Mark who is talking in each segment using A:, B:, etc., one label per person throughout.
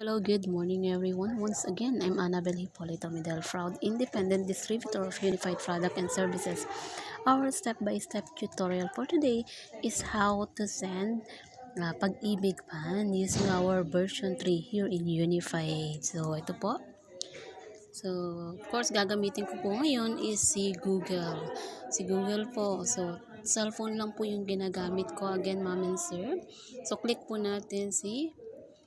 A: Hello, good morning everyone. Once again, I'm Annabel Hipolito Medel, proud independent distributor of Unified Product and Services. Our step-by-step tutorial for today is how to send Pag-ibig Pan using our version 3 here in Unified. So, ito po. So, of course, gagamitin ko po ngayon is si Google. Si Google po. So, cellphone lang po yung ginagamit ko. Again, ma'am and sir. So, click po natin si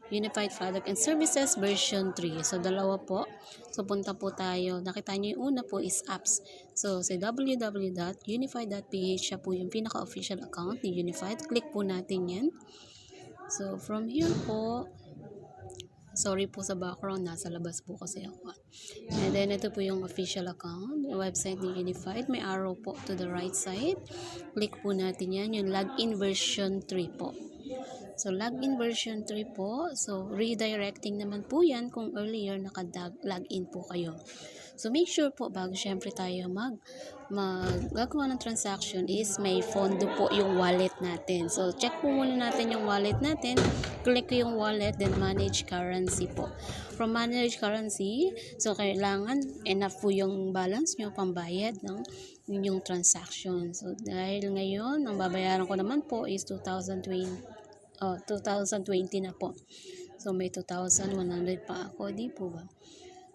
A: Unified Product and Services version 3. So, dalawa po. So, punta po tayo. Nakita nyo yung una po is apps. So, sa www.unified.ph siya po yung pinaka-official account ni Unified. Click po natin yan. So, from here po, sorry po sa background, nasa labas po kasi ako. And then, ito po yung official account, yung website ni Unified. May arrow po to the right side. Click po natin yan, yung login version 3 po. So, login version 3 po. So, redirecting naman po yan kung earlier naka-login po kayo. So, make sure po bago syempre tayo gagawa ng transaction is may fondo po yung wallet natin. So, check po muna natin yung wallet natin. Click yung wallet, then manage currency po. From manage currency, so kailangan enough po yung balance nyo pambayad ng inyong transaction. So, dahil ngayon, ang babayaran ko naman po is 2020 na po. So, may 2,100 pa ako. Di po ba?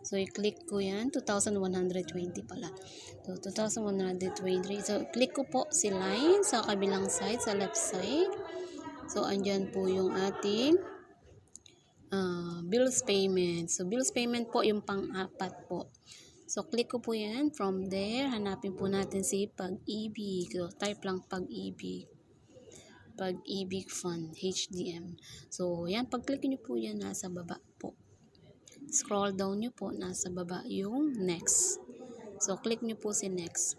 A: So, i-click ko yan. 2,120 pala. So, 2,120. So, click ko po si line sa kabilang side, sa left side. So, andyan po yung ating bills payment. So, bills payment po yung pang-apat po. So, click ko po yan. From there, hanapin po natin si Pag-ibig. So, type lang Pag-ibig. Pag-ibig Fund, HDM. So, yan. Pag-click nyo po yan, nasa baba po. Scroll down nyo po, nasa baba yung next. So, click nyo po si next.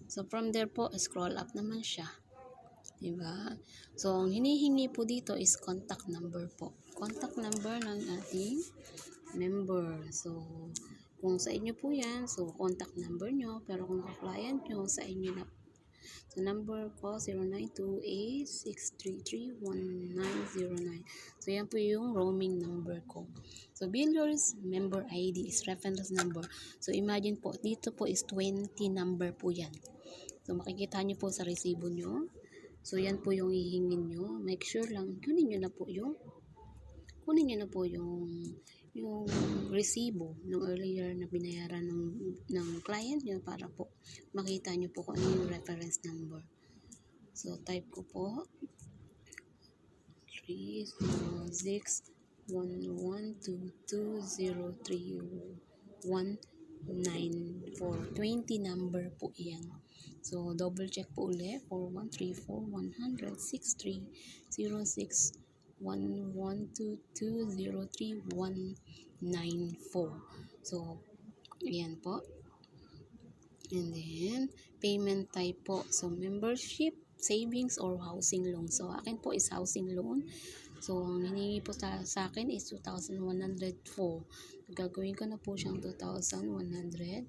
A: So, from there po, scroll up naman siya. Diba? So, ang hinihingi po dito is contact number po. Contact number ng ating member. So, kung sa inyo po yan, so, contact number nyo. Pero kung ka-client nyo, sa inyo na po. So, number ko, 0928-633-1909. So, yan po yung roaming number ko. So, biller's member ID is reference number. So, imagine po, dito po is 20 number po yan. So, makikita nyo po sa resibo nyo. So, yan po yung hihingin nyo. Make sure lang, kunin nyo na po yung resibo ng earlier na binayaran ng client nyo para po makita nyo po kung ano yung reference number. So, type ko po 3061122031194. 20 number po yan. So, double check po ulit. 4134-100-6306 112203-194. So, ayan po. And then, payment type po. So, membership, savings, or housing loan. So, akin po is housing loan. So, ang hiningi po sa akin is 2,104. Gagawin ko na po siyang 2,120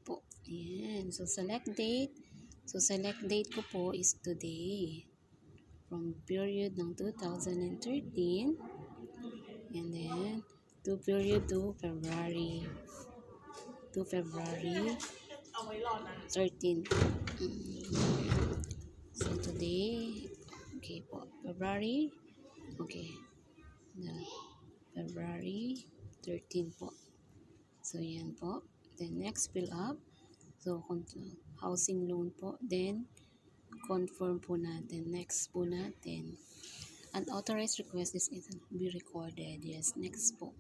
A: po. Ayan. So, select date. So, select date ko po is today. From period ng 2013. And then, to period to February 13. So, today, okay po, February, okay, February 13 po. So, yan po. Then, next, fill up. So, housing loan po. Then, confirm po natin. Next po natin. Unauthorized request is be recorded. Yes, next po.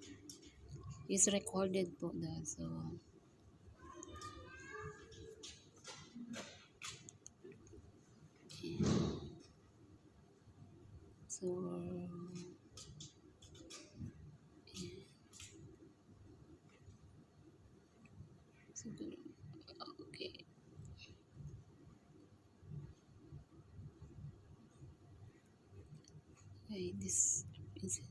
A: Is recorded po na. So, So, okay. Okay, this is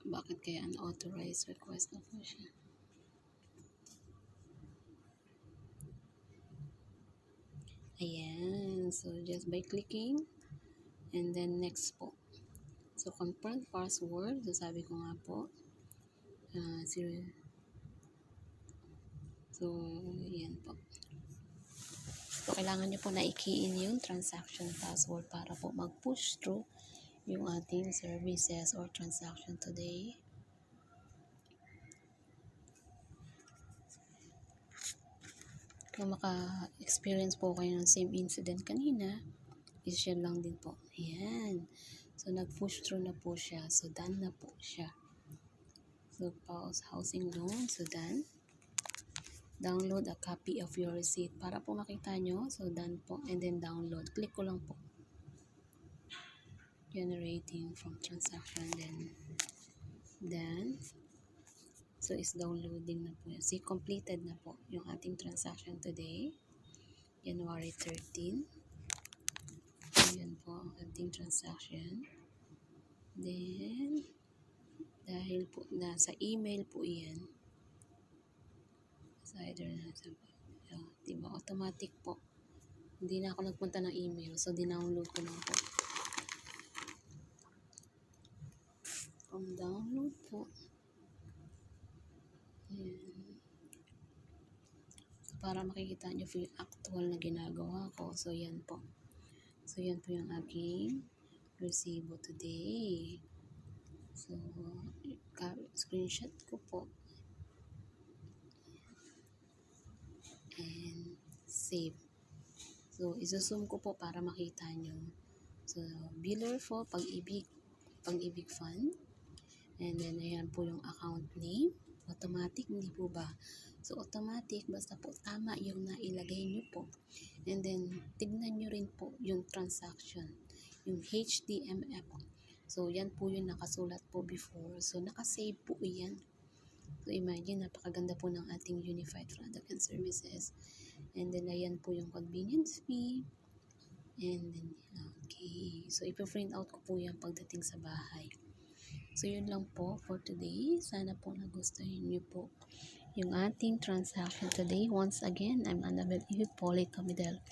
A: Bakit kaya unauthorized request na po siya? Ayan. So, just by clicking and then next po. So, confirm password. So, sabi ko nga po, so, yan po. So, kailangan nyo po na i-key in yung transaction password para po mag-push through yung ating services or transaction today. Kung maka-experience po kayo ng same incident kanina, i-share lang din po. Ayan. So, nag-push through na po siya. So, done na po siya. So, pause housing loan. So, done. Download a copy of your receipt. Para po makita nyo. So, done po. And then, download. Click ko lang po. Generating from transaction. Then, done. So, is downloading na po. See, completed na po yung ating transaction today. January 13. Ayan po ang ating transaction. Then, dahil po nasa email po yan. Sa either nasa, diba, automatic po. Hindi na ako nagpunta ng email. So, dinownload ko lang po. From download po. Ayan. So, para makikita nyo po yung actual na ginagawa ko. So, yan po. So, yan po yung aking resibo today. So, screenshot ko po. And save. So, isusum ko po para makita nyo. So, biller po, pag-ibig fund. And then, ayan po yung account name. Automatic, hindi po ba? So, automatic, basta po tama yung nailagay nyo po. And then, tignan nyo rin po yung transaction. Yung HTMF. So, yan po yung nakasulat po before. So, nakasave po yan. So, imagine, napakaganda po ng ating Unified Product and Services. And then, ayan po yung convenience fee. And then, okay. So, ipa-print out ko po yan pagdating sa bahay. So, yun lang po for today. Sana po nagustuhan niyo po yung ating transaction today. Once again, I'm Annabel Hipolito Midel,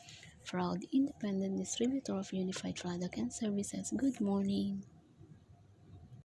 A: proud independent distributor of Unified Product and Services. Good morning.